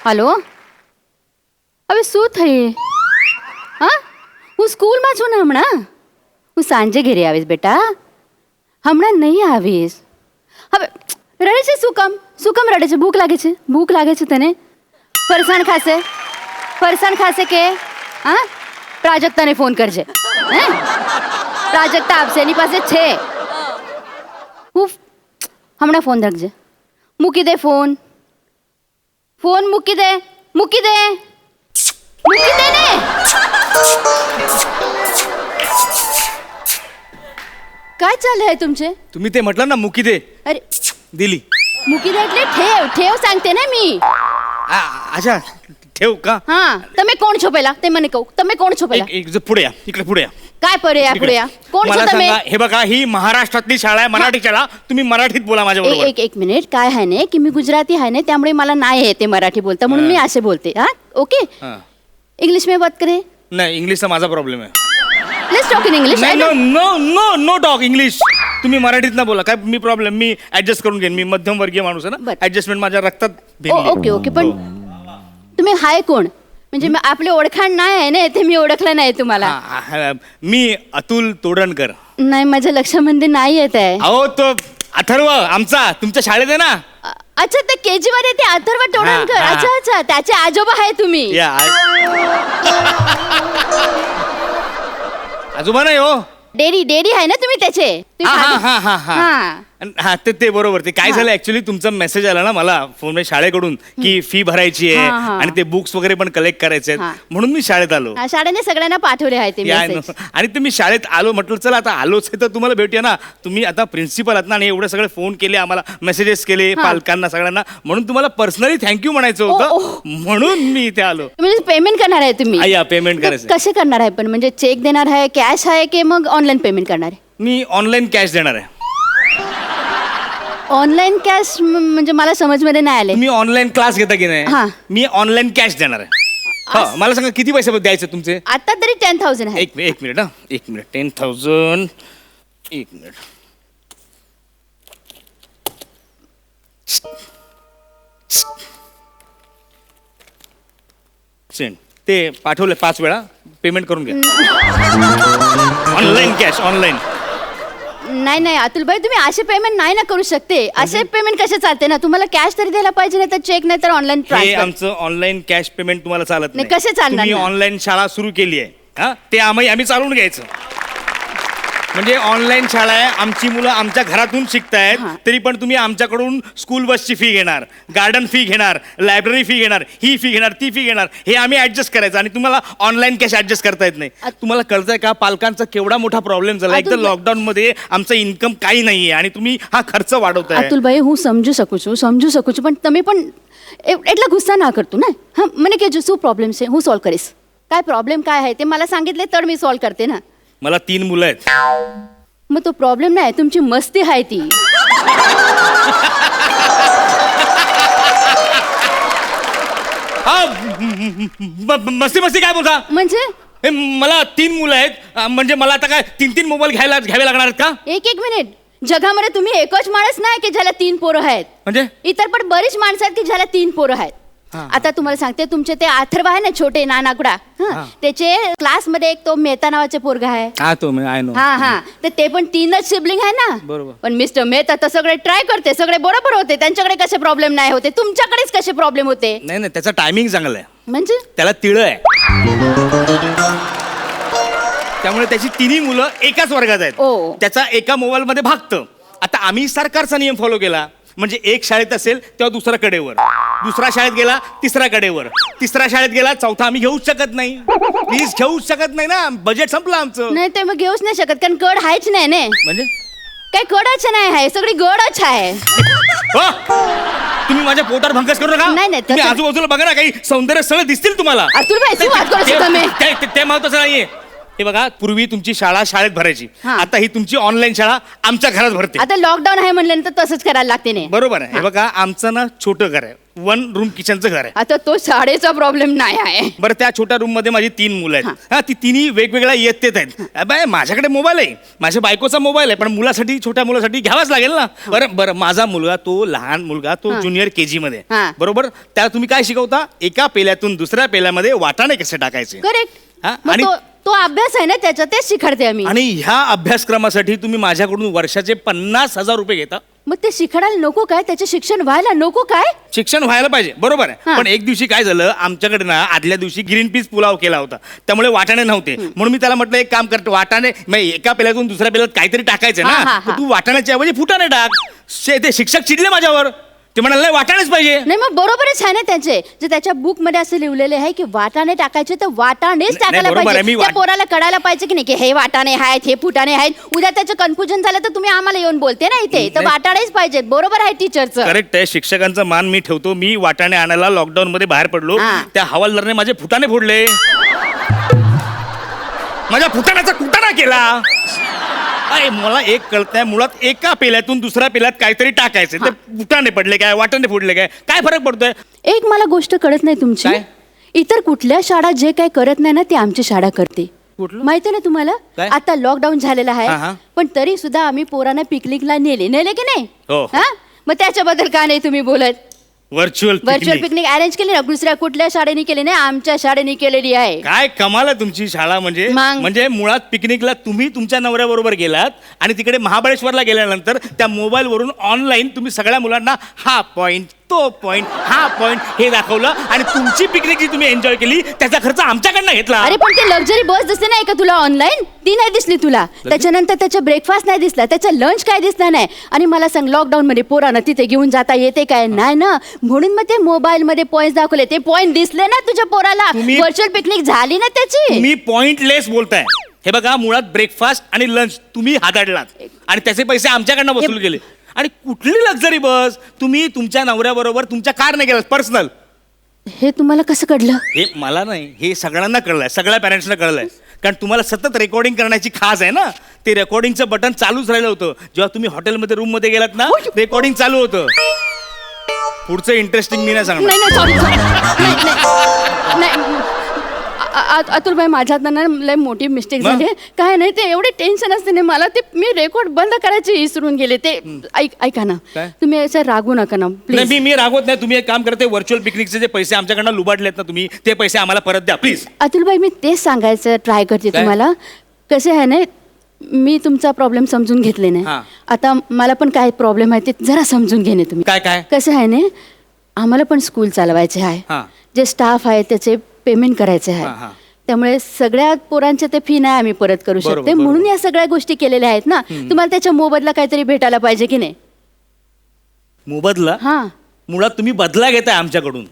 Hello, હવે શું થયું? હા, હું સ્કૂલમાં છું ને હમણાં. હું સાંજે ઘરે આવીશ બેટા, હમણાં નહીં આવીશ. હવે રડે છે શું કામ રડે છે? ભૂખ લાગે છે તને? ફરસાણ ખાશે કે? હા, પ્રાજક્તાને ફોન કરજે. હે, પ્રાજક્તા આપશે, એની પાસે છે. હું હમણાં ફોન રાખજે. મૂકી દે ફોન મૂકી દે ને. काय चाललं आहे तुमचे? तुम्ही ते म्हटलं ना मुकी दे, अरे दिली. मुकी दे એટલે ठेव सांगते ना मी. अच्छा ठेव का? हा, તમે કોણ છો પહેલા? તે મને કહો, તમે કોણ છો પહેલા? एक पुढे या, इकडे पुढे या. काय पुढे या? कोण मला છો તમે? सांगा, हे बघा, ही महाराष्ट्रातली शाळा आहे, मराठी शाळा. तुम्ही मराठीत बोला माझ्या बरोबर. एक मिनिट. काय आहे ना की मी गुजराती आहे ना, त्यामुळे मला नाही येते मराठी बोलता, म्हणून मी असे बोलते. हा, ओके. इंग्लिश में बात करें? नाही, इंग्लिशचा माझा प्रॉब्लेम आहे. Let's talk in English. No talk English. तुम्ही मराठीत ना बोला, काय मी प्रॉब्लेम, मी ऍडजस्ट करून घेईन. मी मध्यम वर्गीय माणूस आहे ना, बरं. ऍडजस्टमेंट माझ्या रक्तात भिनली. ओके. पण तुम्ही हाय कोण? म्हणजे आपले ओळखाण नाही आहे ना, ते मी ओळखलं नाही तुम्हाला. मी अतुल तोडणकर. नाही, माझ्या लक्षामध्ये नाही येत आहे. अहो, तो अथर्व आमचा तुमच्या शाळेत आहे ना. अच्छा, ते केजी मध्ये ते अथर्व तोडणकर. हा. अच्छा, त्याचे आजोबा आहे तुम्ही. या आजोबा नाही हो, डेडी आहे ना तुम्ही त्याचे? तुम्ही हा ते बरोबर. ते काय झालं ऍक्च्युली, तुमचा मेसेज आला ना मला फोन शाळेकडून की फी भरायची आहे आणि ते बुक्स वगैरे पण कलेक्ट करायचे आहेत, म्हणून मी शाळेत आलो. शाळेने सगळ्यांना पाठवले आहे ते मेसेज. आणि तुम्ही शाळेत आलो, म्हटलं चला आता आलोच आहे तर तुम्हाला भेटूया ना. तुम्ही आता प्रिन्सिपल आहात ना, आणि एवढे सगळे फोन केले आम्हाला, मेसेजेस केले पालकांना सगळ्यांना, म्हणून तुम्हाला पर्सनली थँक्यू म्हणायचं होतं, म्हणून मी इथे आलो. म्हणजे पेमेंट करणार आहे तुम्ही? पेमेंट करायचं. कसे करणार आहे? पण म्हणजे चेक देणार आहे, कॅश आहे की मग ऑनलाईन पेमेंट करणार आहे? मी ऑनलाईन कॅश देणार आहे. ऑनलाईन कॅश म्हणजे मला समजमध्ये नाही आले. तुम्ही ऑनलाईन क्लास घेता की नाही? मी ऑनलाईन कॅश देणार आहे. हा, मला सांगा किती पैसे द्यायचे तुमचे? आता तरी 10,000 आहे. एक मिनिट 10,000. एक मिनिट. सेंड. ते पाठवले 5 वेळा, पेमेंट करून घ्या. Online cash, online. नाही अतुल भाई, तुम्ही असे पेमेंट नाही ना करू शकते. असे पेमेंट कसे चालते ना? तुम्हाला कॅश तरी द्यायला पाहिजे, नाही तर चेक, नाही तर ऑनलाईन हे ट्रान्सफर. आमचं ऑनलाईन कॅश पेमेंट तुम्हाला चालत नाही, कसे चालणार तुम्ही ना? ऑनलाईन शाळा सुरू केली आहे, हा, ते आम्ही चालवून घ्यायचं. म्हणजे ऑनलाईन शाळा आहे, आमची मुलं आमच्या घरातून शिकतायत, तरी पण तुम्ही आमच्याकडून स्कूल बसची फी घेणार, गार्डन फी घेणार, लायब्ररी फी घेणार, ही फी घेणार, ती फी घेणार, हे आम्ही ऍडजस्ट करायचं. आणि तुम्हाला ऑनलाईन कॅश ऍडजस्ट करता येत नाही. तुम्हाला कळतंय का पालकांचा केवढा मोठा प्रॉब्लेम झाला? एकदा लॉकडाऊन मध्ये आमचं इन्कम काही नाहीये आणि तुम्ही हा खर्च वाढवताय. અતુલ ભાઈ, હું સમજુ શકું છું, પણ તમે પણ એટલા ગુસ્સા ના કરતું ને. હા, મને કહેજો શું પ્રોબ્લેમ છે, હું સોલ્વ કરીશ. काय प्रॉब्लेम काय आहे ते मला सांगितले तर मी सॉल्व करते ना. मला 3 मुलं आहेत. मग तो प्रॉब्लेम नाही, तुमची मस्ती आहे ती. मस्ती काय बोलता? म्हणजे मला 3 मुलं आहेत, म्हणजे मला आता काय 3 मोबाईल घ्यावे लागणार आहेत का? एक मिनिट. जगामध्ये तुम्ही एकच माणूस नाही की ज्याला 3 पोरं आहेत. म्हणजे इतर पण बरीच माणसं आहेत की ज्याला 3 पोरं आहेत. आता तुम्हाला सांगते, तुमचे ते अथर्व आहे ना, छोटे नानाकुडा, त्याचे क्लासमध्ये एक तो मेहता नावाचे पोरगा आहे. हा, तो आय नो. तर ते पण 3च सिबलिंग आहे ना. बरोबर. पण मिस्टर मेहता तर सगळे ट्राय करते, सगळे बरोबर होते, त्यांच्याकडे कसे प्रॉब्लेम नाही होते, तुमच्याकडेच कसे प्रॉब्लेम होते? नाही, त्याचा टायमिंग चांगला आहे. म्हणजे त्याला तिळ आहे, त्यामुळे त्याची 3 मुलं एकाच वर्गात आहेत. त्याचा एका मोबाईल मध्ये भागतं. आता आम्ही सरकारचा नियम फॉलो केला, म्हणजे एक शाळेत असेल तेव्हा दुसरा कडेवर, दुसरा शाळेत गेला तिसरा कडेवर, तिसरा शाळेत गेला चौथा आम्ही घेऊच शकत नाही. प्लीज घेऊच शकत नाही ना, बजेट संपलं आमचं. नाही, ते मग घेऊच नाही शकत, कारण कड आहेच नाही ना. म्हणजे काही कडच नाही आहे, सगळी गडच आहे. तुम्ही माझ्या पोटावर भंकस करू नका. नाही, तुम्ही आजूबाजूला बघा ना, काही सौंदर्य स्थळ दिसतील तुम्हाला. अतुल भाई, तू वाद करू शकता मी. ते महत्वाचं नाहीये. हे बघा, पूर्वी तुमची शाळा शाळेत भरायची, आता ही तुमची ऑनलाईन शाळा आमच्या घरात भरते. आता लॉकडाऊन आहे म्हणल्यानंतर तसंच करायला लागते नाही. बरोबर आहे. हे बघा, आमचं ना छोटं घर आहे, 1 रूम किचनचं घर आहे. आता तो शाळेचा प्रॉब्लेम नाही आहे. बरं, त्या छोट्या रूम मध्ये माझी 3 मुलं आहेत. हा, ती तिन्ही वेगवेगळ्या इयत्तेत आहेत. बाय, माझ्याकडे मोबाईल आहे, माझ्या बायकोचा मोबाईल आहे, पण मुलासाठी, छोट्या मुलासाठी घ्यावाच लागेल ना. बरं, माझा मुलगा, तो लहान मुलगा, तो ज्युनियर KG मध्ये आहे. हा. बरोबर, त्याला तुम्ही काय शिकवता? एका पेल्यातून दुसऱ्या पेल्यामध्ये वाटाणे कसे टाकायचे. करेक्ट. हा, मग आणि तो अभ्यास आहे ना त्याचा, तेच शिकवते आम्ही. आणि ह्या अभ्यासक्रमासाठी तुम्ही माझ्याकडून वर्षाचे 50,000 रुपये घेता. मग ते शिकायला नको काय? त्याचे शिक्षण व्हायला नको काय? शिक्षण व्हायला पाहिजे, बरोबर आहे. हा. पण एक दिवशी काय झालं, आमच्याकडे ना आदल्या दिवशी ग्रीन पीस पुलाव केला होता, त्यामुळे वाटाणे नव्हते. म्हणून मी त्याला म्हटलं, एक काम करतो, वाटाणे एका पेल्यातून दुसऱ्या पेल्यात काहीतरी टाकायचं हा, ना, हा, तर हा. तू वाटाण्याच्या ऐवजी फुटाणे टाक. ते शिक्षक चिडले माझ्यावर. ते म्हणाले नाही, वाटाणेच पाहिजे. नाही, मग बरोबरच आहे ना त्याचे. जे त्याच्या बुक मध्ये असं लिहिलेले आहे की वाटाणे टाकायचे, तर वाटाणेच टाकायला बरोबर आहे, पाहिजे. मी त्या पोराला कळायला पाहिजे की नाही की हे वाटाणे आहेत, हे फुटाणे आहेत. उद्या त्याचं कन्फ्युजन झालं तर तुम्ही आम्हाला येऊन बोलते ना इथे, तर वाटाणेच पाहिजेत. बरोबर आहे टीचरचं. करेक्ट आहे, शिक्षकांचा मान मी ठेवतो. मी वाटाणे आणायला लॉकडाऊन मध्ये बाहेर पडलो, हा. त्या हवालदारने माझे फुटाणे फोडले, माझ्या फुटाण्याचा कुटाणा केला. अरे, मला एक कळतंय, मुळात एका पेल्यातून दुसऱ्या पेल्यात काहीतरी टाकायचे, ते फुटाणे पडले काय, वाटाणे फोडले काय फरक पडतोय? एक मला गोष्ट कळत नाही तुमची. काय? इतर कुठल्या शाळा जे काही करत नाही ना, ते आमची शाळा करते. कुठलं? माहिती ना तुम्हाला? काय? आता लॉकडाऊन झालेला हा, हा. आहे, पण तरी सुद्धा आम्ही पोरांना पिकनिकला नेले की नाही? हो. हा? मग त्याच्याबद्दल का नाही तुम्ही बोलत? व्हर्च्युअल व्हर्च्युअल पिकनिक अरेंज केली ना, दुसऱ्या कुठल्या शाळेने केली नाही, आमच्या शाळेने केलेली आहे. काय कमाल आहे तुमची शाळा. मग? म्हणजे मुळात पिकनिकला तुम्ही तुमच्या नवऱ्याबरोबर गेलात आणि तिकडे महाबळेश्वरला गेल्यानंतर त्या मोबाईल वरून ऑनलाईन तुम्ही सगळ्या मुलांना हा पॉइंट, तो पॉइंट, हा पॉइंट हे दाखवलं आणि तुमची पिकनिक जी तुम्ही एन्जॉय केली त्याचा खर्च आमच्याकडनं घेतला. अरे पण ते लक्झरी बस दिसते नाही का तुला ऑनलाईन? ती नाही दिसली तुला. त्याच्यानंतर त्याचा ब्रेकफास्ट नाही दिसला, त्याचा लंच काय दिसला नाही. आणि मला सांग, लॉकडाऊन मध्ये पोरांना तिथे घेऊन जाता येते काय? नाही ना. म्हणून मग ते मोबाईल मध्ये पॉइंट दाखवले, ते पॉइंट दिसले ना तुझ्या पोराला. तुम्ही- व्हर्च्युअल पिकनिक झाली ना त्याची. तुम्ही पॉइंटलेस बोलताय. हे बघा, मुळात ब्रेकफास्ट आणि लंच तुम्ही हाताळलात आणि त्याचे पैसे आमच्याकडनं वसूल केले. आणि कुठली लक्झरी बस? तुम्ही तुमच्या नवऱ्याबरोबर तुमच्या कारने गेलात, पर्सनल. हे तुम्हाला कसं कळलं? हे मला नाही, हे सगळ्यांना कळलंय, सगळ्या पॅरेंट्सना कळलंय. कारण तुम्हाला सतत रेकॉर्डिंग करण्याची खास आहे ना. ते रेकॉर्डिंगचं बटन चालूच राहिलं होतं. जेव्हा तुम्ही हॉटेलमध्ये रूम मध्ये गेलात ना, रेकॉर्डिंग चालू होतं. पुढचं इंटरेस्टिंग मी नाही सांगणार. नाही, सॉरी. नाही अतुल भाई, माझ्यात ना लय मोठी मिस्टेक मग? झाली. काय नाही, ते एवढे टेन्शन असते ना मला, ते मी रेकॉर्ड बंद करायचे विसरून गेले. ते ऐका ना, काय? तुम्ही असं रागू नका ना नाही, प्लीज. मी रागवत नाही. तुम्ही एक काम करते, व्हर्च्युअल पिकनिकचे जे पैसे आमच्याकडनं लुबाडलेत ना तुम्ही, ते पैसे आम्हाला परत द्या प्लीज. अतुल भाई, मी तेच सांगायचं ट्राय करते काय? तुम्हाला. कसं आहे ना, मी तुमचा प्रॉब्लेम समजून घेतले नाही. हा. आता मला पण काय प्रॉब्लेम आहे ते जरा समजून घेणे तुम्ही. काय? कसं आहे ना, आम्हाला पण स्कूल चालवायचे आहे. हा. जे स्टाफ आहे त्याचे पेमेंट करायचे हा, हा. आहे. त्यामुळे सगळ्या पोरांचे ते फी नाही आम्ही परत करू बरोबर, शकते. बरोबर. म्हणून या सगळ्या गोष्टी केलेल्या आहेत ना. तुम्हाला त्याच्या मोबदला काहीतरी भेटायला पाहिजे की नाही? मोबदला? हा. मुळात तुम्ही बदला घेताय आमच्याकडून.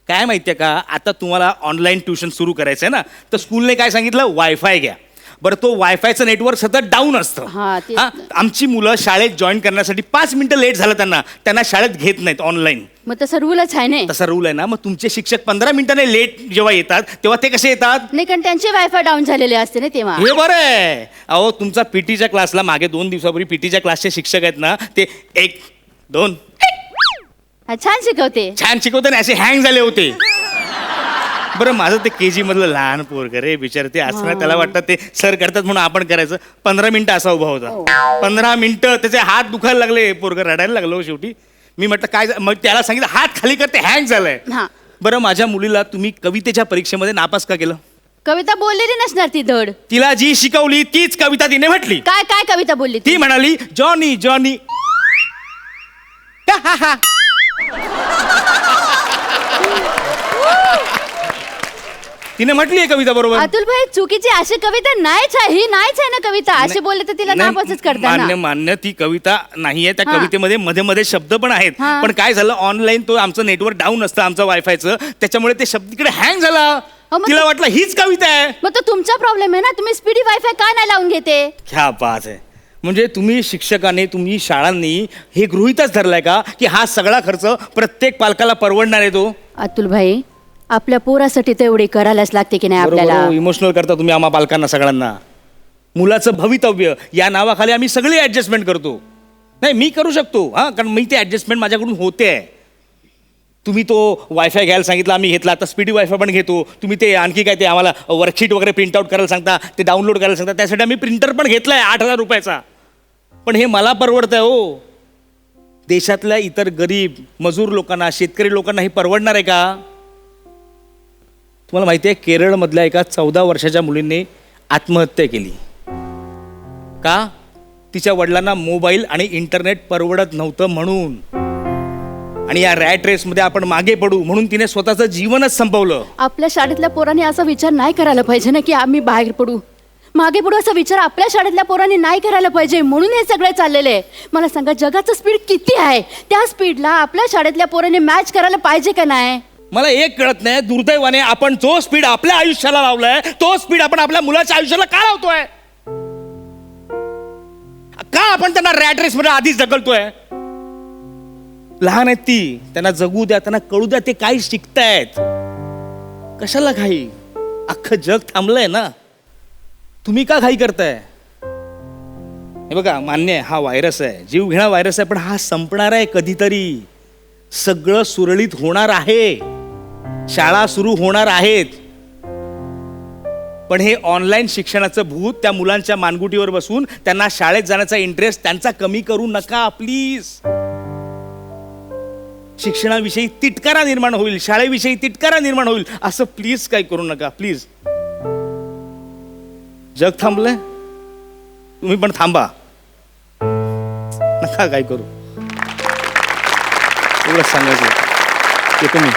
काय माहितीये का, आता तुम्हाला ऑनलाईन ट्युशन सुरू करायचंय ना, तर स्कूलने काय सांगितलं, वायफाय घ्या. बरं, तो वायफायचं नेटवर्क सतत डाऊन असतं. हा, ते- हा, आमची मुलं शाळेत जॉईन करण्यासाठी 5 मिनिटं लेट झालं त्यांना शाळेत घेत नाहीत ऑनलाईन. मग तसं रूलच आहे ना. तसा रूल आहे ना. मग तुमचे शिक्षक 15 मिनिटांनी लेट जेव्हा येतात तेव्हा ते कसे येतात? नाही, कारण त्यांचे वायफाय डाऊन झालेले असते ना तेव्हा. हे बरं आहे. अहो, तुमचा पीटीच्या क्लासला मागे 2 दिवसापूर्वी पीटीच्या क्लासचे शिक्षक आहेत ना, ते 1, 2 हा, छान शिकवते. छान शिकवते ना, असे हँग झाले होते. बरं, माझं ते KG मधलं लहान पोरग रे, बिचार ते असं नाही, त्याला वाटतं ते सर करतात म्हणून आपण करायचं. 15 मिनिटं असा उभा होता. 15 मिनिटं त्याचे हात दुखायला लागले, पोरग रडायला लागलो शेवटी. मी म्हटलं काय मग त्याला सांगितलं हात खाली करते, हँग झालंय. हा. बरं, माझ्या मुलीला तुम्ही कवितेच्या परीक्षेमध्ये नापास का केलं? कविता बोललेली नसणार ती धड. तिला जी शिकवली तीच कविता तिने म्हटली. काय काय कविता बोलली ती म्हणाली, जॉनी जॉनी. तिने म्हटली आहे कविता बरोबर. अतुल भाई, चुकीची अशी कविता नाहीच आहे. ही नाहीच आहे ना कविता. अशी बोलले तर तिला नाही, नापासच करतात ना. मान्य ती कविता नाहीये. त्या हा. कवितेमध्ये मध्ये मध्ये शब्द पण आहेत. हा. पण काय झालं, ऑनलाईन तो आमचं नेटवर्क डाऊन असतं आमचं वायफायचं, त्याच्यामुळे ते शब्द तिकडे हँग झाला. मग तिला तू- वाटलं हीच कविता आहे. मग तो तुमचा प्रॉब्लेम आहे ना. तुम्ही स्पीडी वायफाय काय नाही लावून घेते? क्या बात आहे. म्हणजे तुम्ही शिक्षकाने, तुम्ही शाळांनी हे गृहीतच धरलाय का की हा सगळा खर्च प्रत्येक पालकाला परवडणार आहे तो? अतुल भाई, आपल्या पोरासाठी तेवढी करायलाच लागते की नाही आपल्याला? इमोशनल करता तुम्ही आम्हा पालकांना सगळ्यांना. मुलाचं भवितव्य या नावाखाली आम्ही सगळी ऍडजस्टमेंट करतो. नाही, मी करू शकतो, हा, कारण मी ते ऍडजस्टमेंट माझ्याकडून होते. तुम्ही तो वायफाय घ्यायला सांगितला, आम्ही घेतला. आता स्पीडी वायफाय पण घेतो. तुम्ही ते आणखी काय ते आम्हाला वर्कशीट वगैरे प्रिंट आउट करायला सांगता, ते डाउनलोड करायला सांगता. त्यासाठी आम्ही प्रिंटर पण घेतलाय 8,000 रुपयाचा. पण हे मला परवडतंय हो. देशातल्या इतर गरीब मजूर लोकांना, शेतकरी लोकांना हे परवडणार आहे का? तुम्हाला माहिती आहे, केरळमधल्या एका 14 वर्षाच्या मुलीने आत्महत्या केली. का? तिच्या वडिलांना मोबाईल आणि इंटरनेट परवडत नव्हतं म्हणून. आणि या रॅट रेसमध्ये आपण मागे पडू म्हणून तिने स्वतःचं जीवनच संपवलं. आपल्या शाळेतल्या पोरांनी असा विचार नाही करायला पाहिजे ना, की आम्ही बाहेर पडू, मागे पडू. असा विचार आपल्या शाळेतल्या पोरांनी नाही करायला पाहिजे, म्हणून हे सगळे चाललेले आहे. मला सांगा, जगाचं स्पीड किती आहे? त्या स्पीडला आपल्या शाळेतल्या पोरांनी मॅच करायला पाहिजे का नाही? मला एक कळत नाही, दुर्दैवाने आपण जो स्पीड आपल्या आयुष्याला लावलाय तो स्पीड आपण आपल्या मुलाच्या आयुष्याला का लावतोय? का आपण त्यांना रॅट रेस मध्ये आधीच ढकलतोय? लहान आहेत ती, त्यांना जगू द्या, त्यांना कळू द्या ते काय शिकतायत. कशाला घाई? अख्खं जग थांबलंय ना, तुम्ही का घाई करताय? हे बघा, मान्य आहे हा व्हायरस आहे, जीवघेणा व्हायरस आहे, पण हा संपणार आहे कधीतरी. सगळं सुरळीत होणार आहे, शाळा सुरू होणार आहेत. पण हे ऑनलाईन शिक्षणाचं भूत त्या मुलांच्या मानगुटीवर बसून त्यांना शाळेत जाण्याचा इंटरेस्ट त्यांचा कमी करू नका प्लीज. शिक्षणाविषयी तिटकारा निर्माण होईल, शाळेविषयी तिटकारा निर्माण होईल, असं प्लीज काही करू नका प्लीज. जग थांबलंय, तुम्ही पण थांबा, नका काय करू. एवढंच सांगायचं. येतो मी.